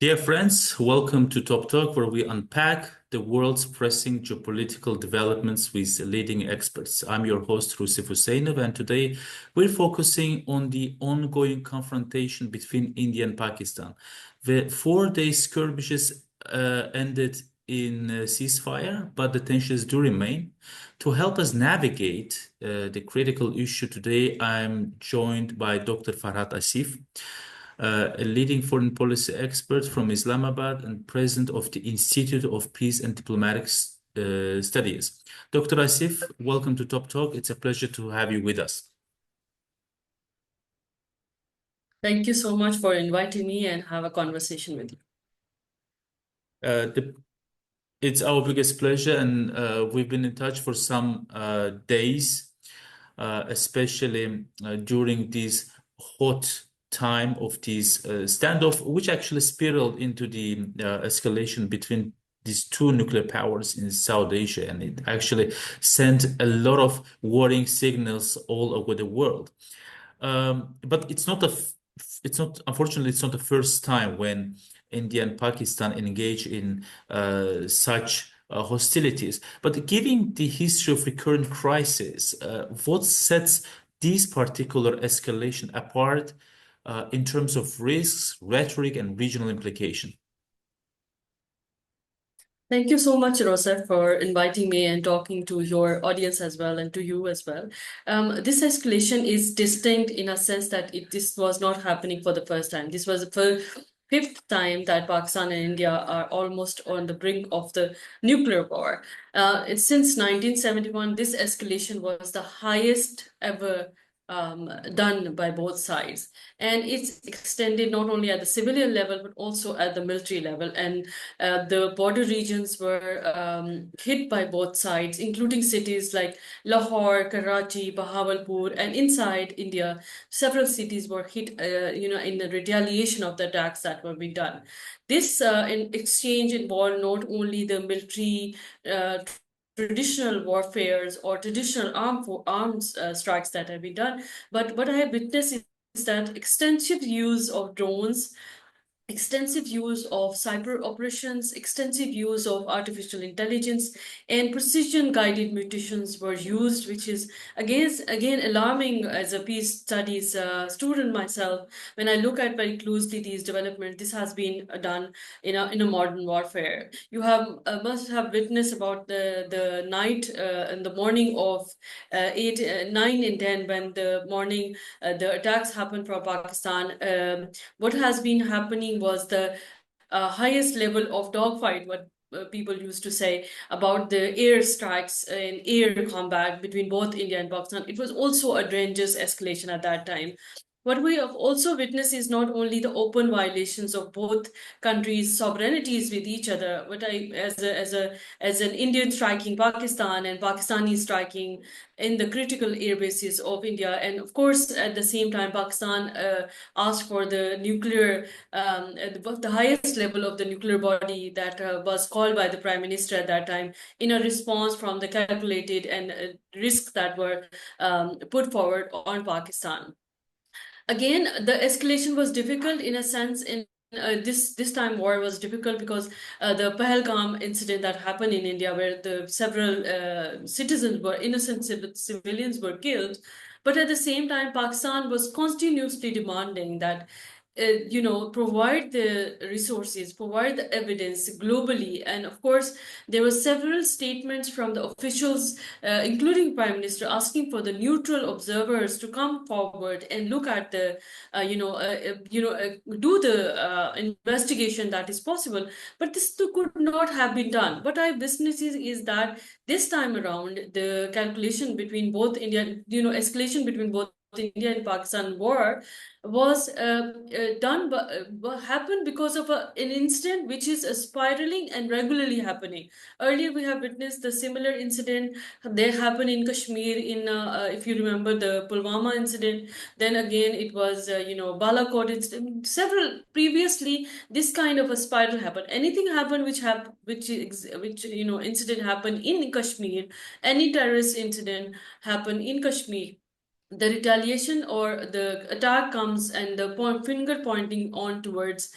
Dear friends, welcome to Top Talk, where we unpack the world's pressing geopolitical developments with leading experts. I'm your host, Rusif Huseynov, and today we're focusing on the ongoing confrontation between India and Pakistan. The 4 day skirmishes ended in ceasefire, but the tensions do remain. To help us navigate the critical issue today, I'm joined by Dr. Farhat Asif, a leading foreign policy expert from Islamabad and president of the Institute of Peace and Diplomatic Studies. Dr. Asif, welcome to Top Talk. It's a pleasure to have you with us. Thank you so much for inviting me and have a conversation with you. It's our biggest pleasure, and we've been in touch for some days, especially during this hot time of this standoff, which actually spiraled into the escalation between these two nuclear powers in South Asia, and it actually sent a lot of warning signals all over the world. But unfortunately, it's not the first time when India and Pakistan engage in such hostilities. But given the history of recurrent crises, what sets these particular escalation apart in terms of risks, rhetoric, and regional implication? Thank you so much, Rosa, for inviting me and talking to your audience as well and to you as well. This escalation is distinct in a sense that this was not happening for the first time. This was the fifth time that Pakistan and India are almost on the brink of the nuclear war. Since 1971, this escalation was the highest ever done by both sides. And it's extended not only at the civilian level, but also at the military level. And the border regions were hit by both sides, including cities like Lahore, Karachi, Bahawalpur, and inside India, several cities were hit, in the retaliation of the attacks that were being done. This in exchange involved not only the military traditional warfares or traditional arms strikes that have been done. But what I have witnessed is that extensive use of drones, extensive use of cyber operations, extensive use of artificial intelligence, and precision-guided munitions were used, which is again alarming as a peace studies student myself. When I look at very closely these developments, this has been done in a modern warfare. You have must have witnessed about the night and the morning of 9 and 10 when the morning the attacks happened from Pakistan. What has been happening was the highest level of dogfight, what people used to say about the air strikes and air combat between both India and Pakistan. It was also a dangerous escalation at that time. What we have also witnessed is not only the open violations of both countries' sovereignties with each other, but as an Indian striking Pakistan and Pakistani striking in the critical air bases of India, and of course at the same time Pakistan asked for the nuclear, the highest level of the nuclear body that was called by the Prime Minister at that time in a response from the calculated and risks that were put forward on Pakistan. Again, the escalation was difficult in a sense. In this time war was difficult because the Pahalgam incident that happened in India, where the several citizens were innocent civilians were killed, but at the same time Pakistan was continuously demanding that provide the resources, provide the evidence globally. And of course, there were several statements from the officials, including Prime Minister, asking for the neutral observers to come forward and look at the, do the investigation that is possible. But this could not have been done. What I witnessed is that this time around, the calculation between both India, escalation between both India and Pakistan war was done, but happened because of an incident which is spiraling and regularly happening. Earlier, we have witnessed the similar incident. They happened in Kashmir, in if you remember the Pulwama incident. Then again, it was Balakot incident. Several previously, this kind of a spiral happened. Anything happened which incident happened in Kashmir. Any terrorist incident happened in Kashmir, the retaliation or the attack comes and the finger pointing on towards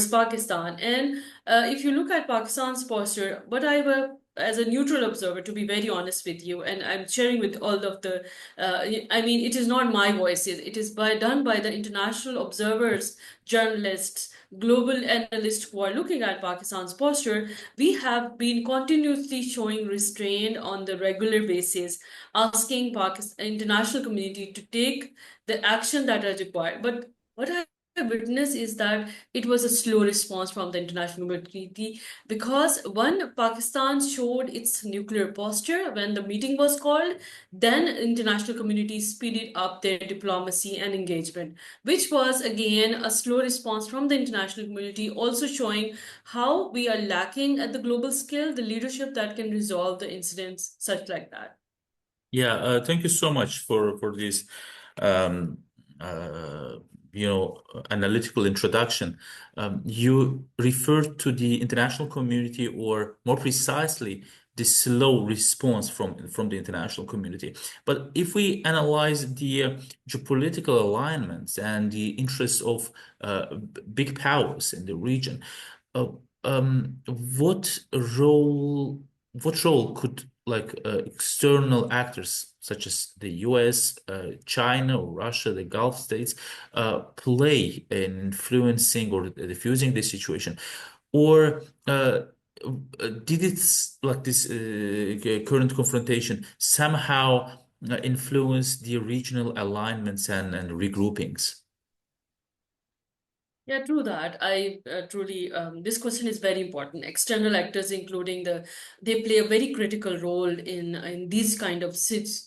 Pakistan. And if you look at Pakistan's posture, what I will, as a neutral observer, to be very honest with you, and I'm sharing with all of the, I mean, it is not my voice. It is done by the international observers, journalists, global analysts who are looking at Pakistan's posture. We have been continuously showing restraint on the regular basis, asking Pakistan international community to take the action that are required. But what I witnessed is that it was a slow response from the international community, because when Pakistan showed its nuclear posture when the meeting was called, then international community speeded up their diplomacy and engagement, which was again a slow response from the international community, also showing how we are lacking at the global scale the leadership that can resolve the incidents such like that. Yeah, thank you so much for this um, uh, analytical introduction. You referred to the international community, or more precisely, the slow response from the international community. But if we analyze the geopolitical alignments and the interests of big powers in the region, uh, um, what role what role could external actors such as the US, China, or Russia, the Gulf states, play in influencing or diffusing this situation? Or did it, like this current confrontation, somehow influence the regional alignments and regroupings? Yeah, true that. I truly, this question is very important. External actors, including they play a very critical role in these kind of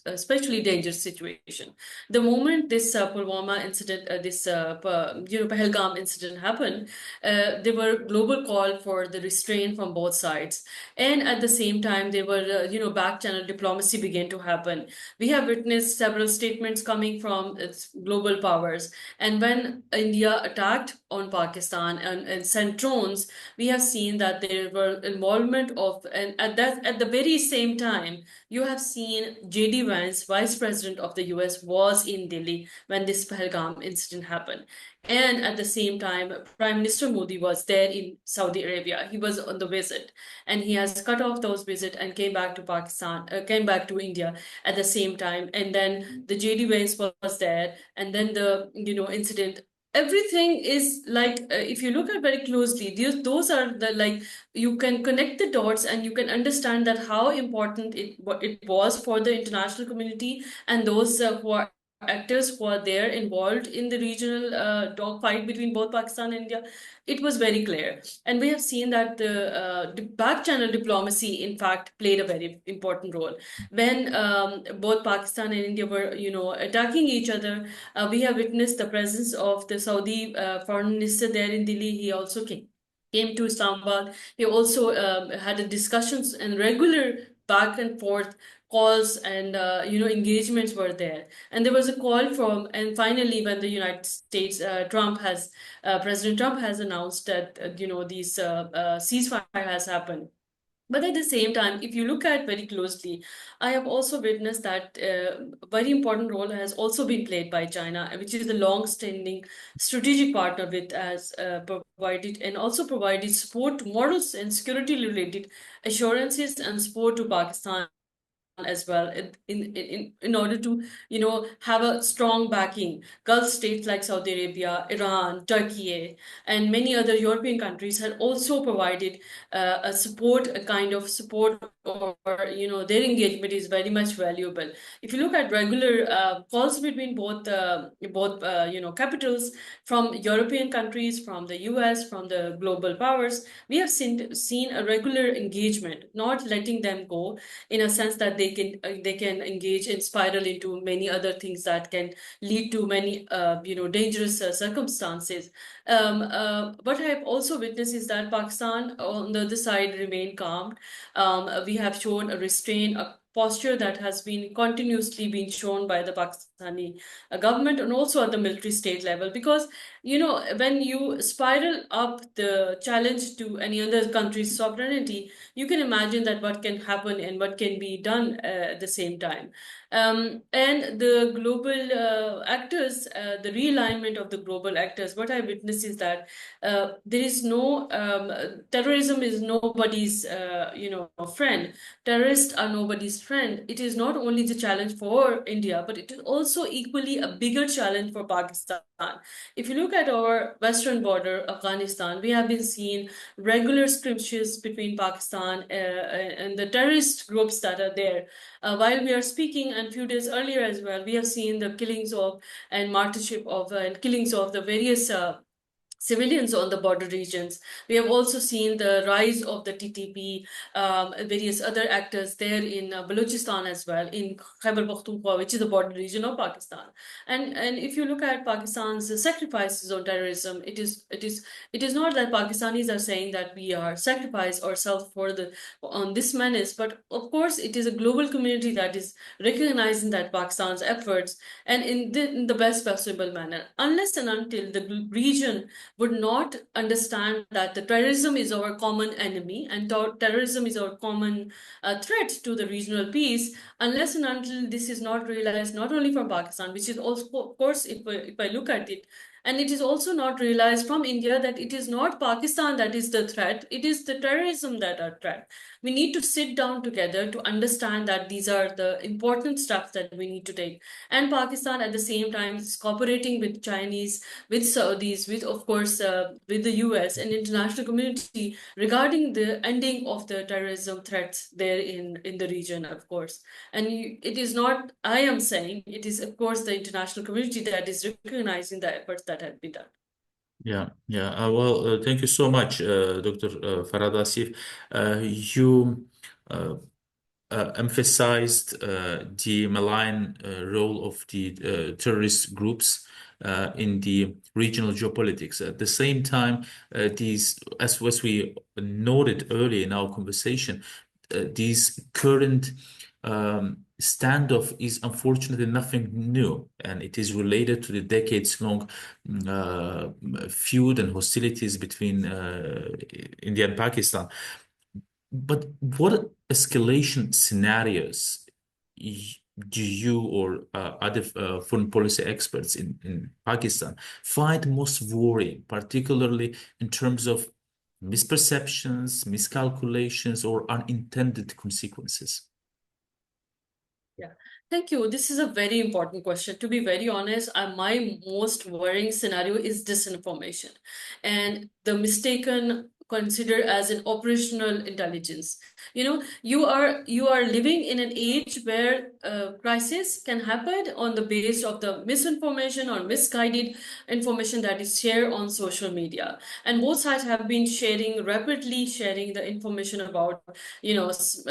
especially dangerous situation. The moment this Pulwama incident, Pahalgam incident happened, there were global call for the restraint from both sides, and at the same time, there were back channel diplomacy began to happen. We have witnessed several statements coming from its global powers, and when India attacked on Pakistan and sent drones, we have seen that there were involvement of, and at the very same time, you have seen J.D. Vance, Vice President of the US, was in Delhi when this Pahalgam incident happened. And at the same time, Prime Minister Modi was there in Saudi Arabia. He was on the visit, and he has cut off those visits and came back to came back to India at the same time. And then the J.D. Vance was there, and then the incident, everything is like, if you look at very closely, those are the, like, you can connect the dots and you can understand that how important what it was for the international community and those who are actors who are there involved in the regional dogfight between both Pakistan and India. It was very clear, and we have seen that the back channel diplomacy in fact played a very important role when both Pakistan and India were attacking each other. We have witnessed the presence of the Saudi foreign minister there in Delhi. He also came to Islamabad. He also had a discussions and regular back and forth calls and engagements were there. And there was a call from, and finally when the United States President Trump has announced that these ceasefire has happened. But at the same time, if you look at very closely, I have also witnessed that a very important role has also been played by China, which is the long-standing strategic partner with as provided and also provided support to models and security-related assurances and support to Pakistan as well in order to have a strong backing. Gulf states like Saudi Arabia, Iran, Turkey, and many other European countries had also provided a kind of support, or their engagement is very much valuable. If you look at regular calls between both capitals, from European countries, from the US, from the global powers, we have seen a regular engagement, not letting them go, in a sense that they can engage and spiral into many other things that can lead to many dangerous circumstances. What I have also witnessed is that Pakistan on the other side remained calm. We have shown a restraint posture that has been continuously being shown by the Pakistani government and also at the military state level. Because, when you spiral up the challenge to any other country's sovereignty, you can imagine that what can happen and what can be done at the same time. And the global actors, the realignment of the global actors, what I witness is that there is no terrorism is nobody's friend. Terrorists are nobody's friend. It is not only the challenge for India, but it is also equally a bigger challenge for Pakistan. If you look at our western border, Afghanistan, we have been seeing regular skirmishes between Pakistan and the terrorist groups that are there. While we are speaking, and few days earlier as well, we have seen the killings of and martyrship of and killings of the various civilians on the border regions. We have also seen the rise of the TTP, various other actors there in Balochistan as well, in Khyber Pakhtunkhwa, which is the border region of Pakistan. And if you look at Pakistan's sacrifices on terrorism, it is not that Pakistanis are saying that we are sacrifice ourselves for the on this menace, but of course it is a global community that is recognizing that Pakistan's efforts and in the best possible manner. Unless and until the region would not understand that the terrorism is our common enemy and terrorism is our common threat to the regional peace, unless and until this is not realized, not only from Pakistan, which is also, of course, if I look at it, and it is also not realized from India that it is not Pakistan that is the threat, it is the terrorism that are threat. We need to sit down together to understand that these are the important steps that we need to take. And Pakistan at the same time is cooperating with Chinese, with Saudis, with of course with the US and international community regarding the ending of the terrorism threats there in the region, of course. And it is not I am saying, it is of course the international community that is recognizing the efforts that have been done. Yeah, yeah. Thank you so much, Dr. Farhat Asif. You uh, emphasized the malign role of the terrorist groups in the regional geopolitics. At the same time, as we noted earlier in our conversation, these current standoff is unfortunately nothing new, and it is related to the decades-long feud and hostilities between India and Pakistan. But what escalation scenarios do you or other foreign policy experts in Pakistan find most worrying, particularly in terms of misperceptions, miscalculations, or unintended consequences? Yeah, thank you. This is a very important question. To be very honest, my most worrying scenario is disinformation and the mistaken considered as an operational intelligence. You are living in an age where crisis can happen on the base of the misinformation or misguided information that is shared on social media, and both sides have been rapidly sharing the information about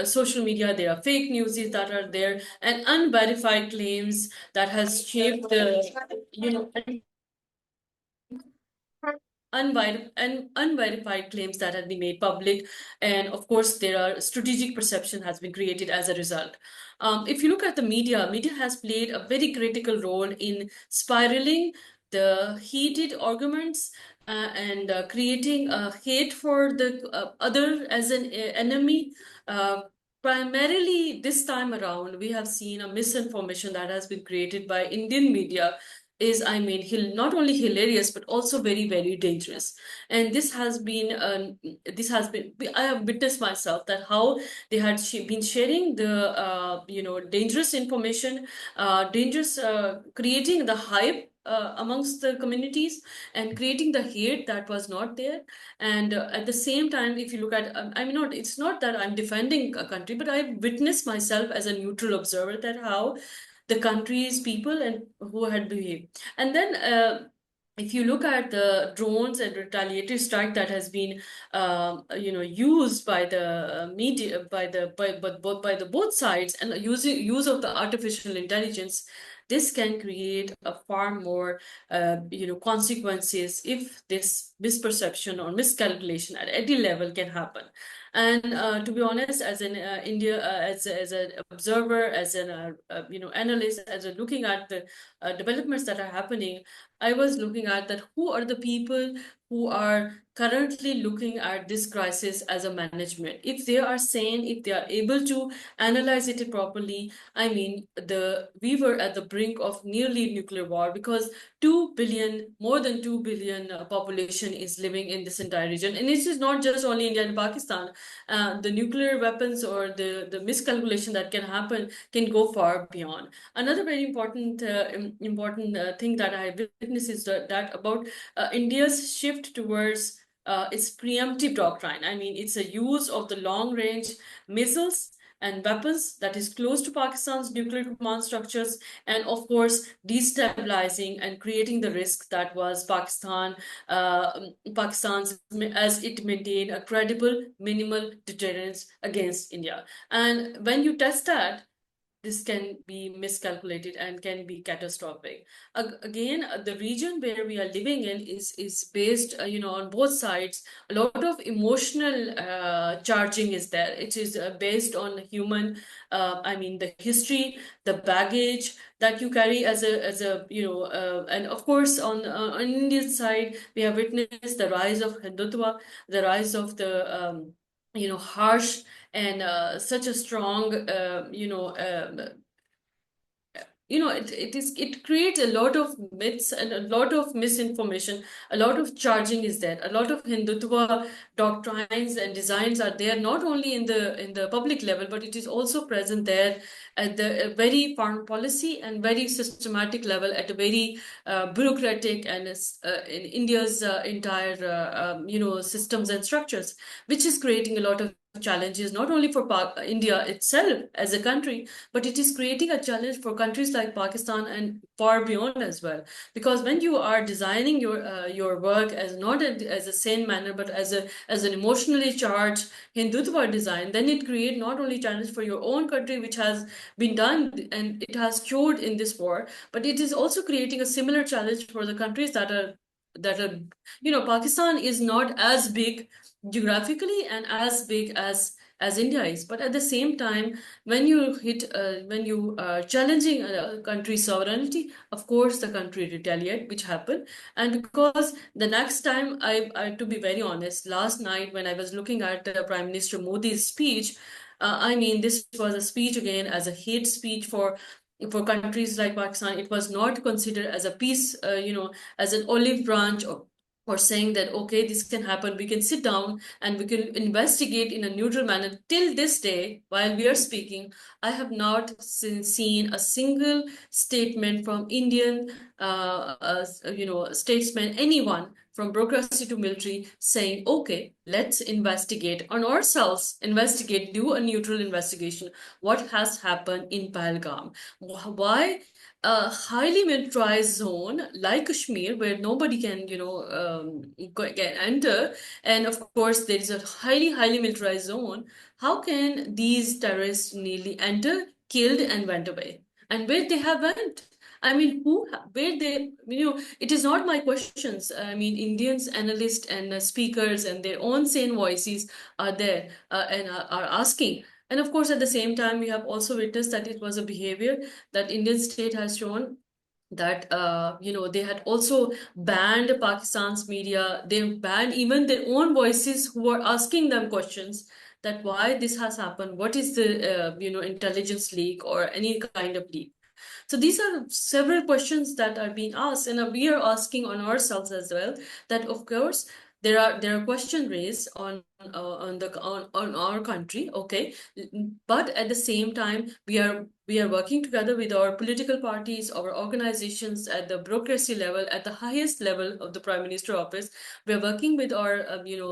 social media. There are fake news that are there and unverified claims that has shaped the you know unverified claims that have been made public, and of course there are strategic perception has been created as a result. If you look at the media has played a very critical role in spiraling the heated arguments and creating a hate for the other as an enemy. Primarily this time around, we have seen a misinformation that has been created by Indian media is, I mean, not only hilarious but also very, very dangerous. And I have witnessed myself that how they had been sharing the dangerous information, dangerous creating the hype amongst the communities and creating the hate that was not there. And at the same time, if you look at, it's not that I'm defending a country, but I've witnessed myself as a neutral observer that how the country's people and who had behaved. And then if you look at the drones and retaliatory strike that has been used by the media, by the both sides, and the use of the artificial intelligence, this can create a far more consequences if this misperception or miscalculation at any level can happen. And to be honest, as an India, as an observer, as an analyst, as a looking at the developments that are happening, I was looking at that who are the people who are currently looking at this crisis as a management. If they are sane, if they are able to analyze it properly, I mean, we were at the brink of nearly nuclear war because 2 billion, more than 2 billion population is living in this entire region. And this is not just only India and Pakistan. The nuclear weapons or the miscalculation that can happen can go far beyond. Another very important thing that I witnessed is that about India's shift towards its preemptive doctrine. I mean, it's a use of the long range missiles and weapons that is close to Pakistan's nuclear command structures, and of course, destabilizing and creating the risk that was Pakistan's as it maintained a credible minimal deterrence against India. And when you test that, this can be miscalculated and can be catastrophic. Again, the region where we are living in is based, on both sides. A lot of emotional charging is there. It is based on human, I mean, the history, the baggage that you carry and of course on Indian side, we have witnessed the rise of Hindutva, the rise of the harsh and such a strong it creates a lot of myths and a lot of misinformation. A lot of charging is there. A lot of Hindutva doctrines and designs are there, not only in the public level, but it is also present there at the very foreign policy and very systematic level, at a very bureaucratic and in India's entire systems and structures, which is creating a lot of challenges not only for India itself as a country, but it is creating a challenge for countries like Pakistan and far beyond as well. Because when you are designing your work as not as a sane manner, but as an emotionally charged Hindutva design, then it creates not only challenge for your own country, which has been done and it has cured in this war, but it is also creating a similar challenge for the countries that are Pakistan is not as big geographically and as big as India is. But at the same time, when you are challenging a country's sovereignty, of course the country retaliate, which happened. And because the next time, to be very honest, last night when I was looking at Prime Minister Modi's speech, I mean, this was a speech again as a hate speech for countries like Pakistan. It was not considered as a peace, as an olive branch or saying that okay, this can happen, we can sit down and we can investigate in a neutral manner. Till this day, while we are speaking, I have not seen a single statement from Indian statesman, anyone from bureaucracy to military, saying okay, let's investigate on ourselves, do a neutral investigation what has happened in Pahalgam. Why a highly militarized zone like Kashmir, where nobody can, can enter, and of course there is a highly militarized zone. How can these terrorists nearly enter, killed, and went away? And where they have went? I mean, where they, it is not my questions. I mean, Indians, analysts, and speakers, and their own sane voices are there and are asking. And of course, at the same time, we have also witnessed that it was a behavior that Indian state has shown, that they had also banned Pakistan's media. They banned even their own voices who were asking them questions that why this has happened, what is the intelligence leak or any kind of leak. So these are several questions that are being asked, and we are asking on ourselves as well. That of course there are questions raised on our country, okay, but at the same time we are working together with our political parties, our organizations at the bureaucracy level, at the highest level of the Prime Minister office. We are working with our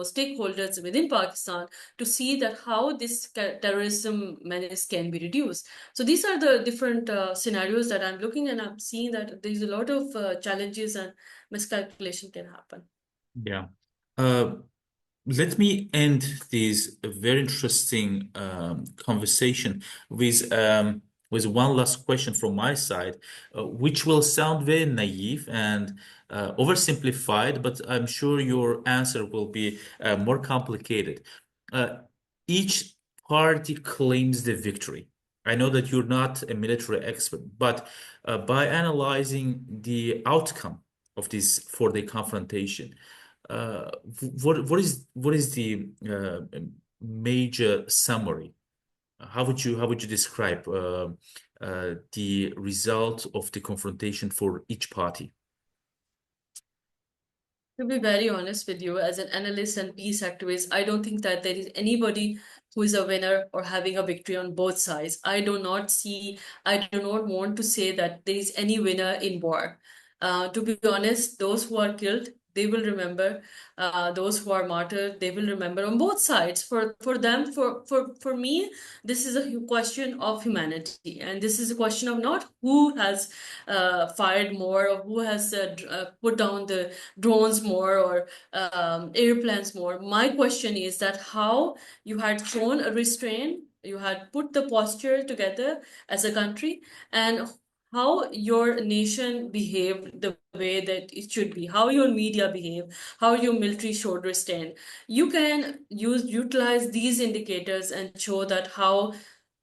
stakeholders within Pakistan to see that how this terrorism menace can be reduced. So these are the different scenarios that I'm looking, and I'm seeing that there's a lot of challenges and miscalculation can happen. Yeah. Uh, Let me end this very interesting conversation with one last question from my side, which will sound very naive and oversimplified, but I'm sure your answer will be more complicated. Uh, each party claims the victory. I know that you're not a military expert, but by analyzing the outcome of this four-day confrontation, what is the major summary? How would you describe the result of the confrontation for each party? To be very honest with you, as an analyst and peace activist, I don't think that there is anybody who is a winner or having a victory on both sides. I do not want to say that there is any winner in war. To be honest, those who are killed, they will remember. Those who are martyred, they will remember on both sides. For them, for me, this is a question of humanity, and this is a question of not who has fired more or who has put down the drones more or airplanes more. My question is that how you had shown a restraint, you had put the posture together as a country, and how your nation behaved the way that it should be, how your media behave, how your military showed restraint. You can utilize these indicators and show that how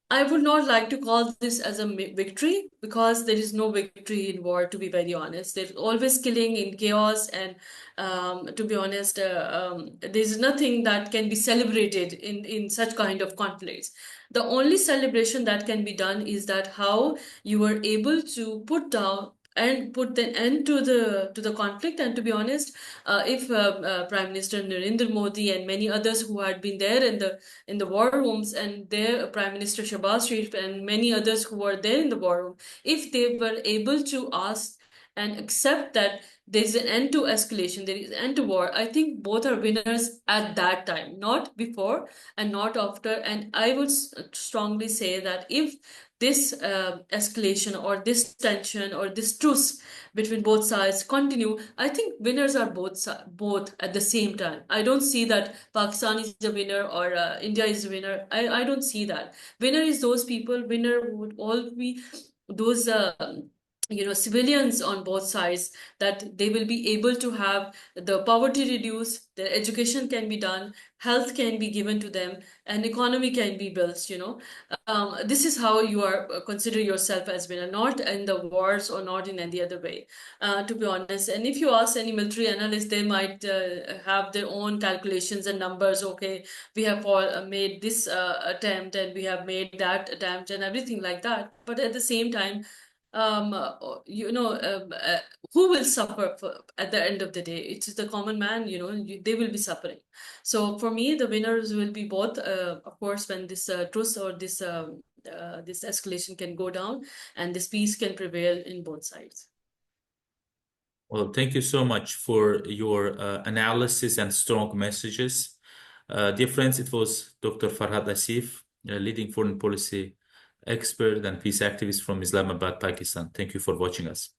I would not like to call this as a victory because there is no victory in war, to be very honest. There's always killing in chaos, and to be honest, there's nothing that can be celebrated in such kind of conflicts. The only celebration that can be done is that how you were able to put down and put the end to the conflict. And to be honest, if Prime Minister Narendra Modi and many others who had been there in the war rooms, and their Prime Minister Shahbaz Sharif and many others who were there in the war room, if they were able to ask and accept that there is an end to escalation, there is an end to war, I think both are winners at that time, not before and not after. And I would strongly say that if this escalation or this tension or this truce between both sides continue, I think winners are both at the same time. I don't see that Pakistan is the winner or India is the winner. I don't see that. Winner is those people. Winner would all be those civilians on both sides, that they will be able to have the poverty reduced, their education can be done, health can be given to them, and economy can be built. This is how you are consider yourself as winner, not in the wars or not in any other way, to be honest. And if you ask any military analyst, they might have their own calculations and numbers. Okay, we have all made this attempt and we have made that attempt and everything like that, but at the same time, um uh, you know um, uh, who will suffer at the end of the day? It's the common man. They will be suffering. So for me, the winners will be both, of course, when this truce or this escalation can go down and this peace can prevail in both sides. Well, thank you so much for your analysis and strong messages. Dear friends, it was Dr. Farhat Asif, a leading foreign policy expert and peace activist from Islamabad, Pakistan. Thank you for watching us.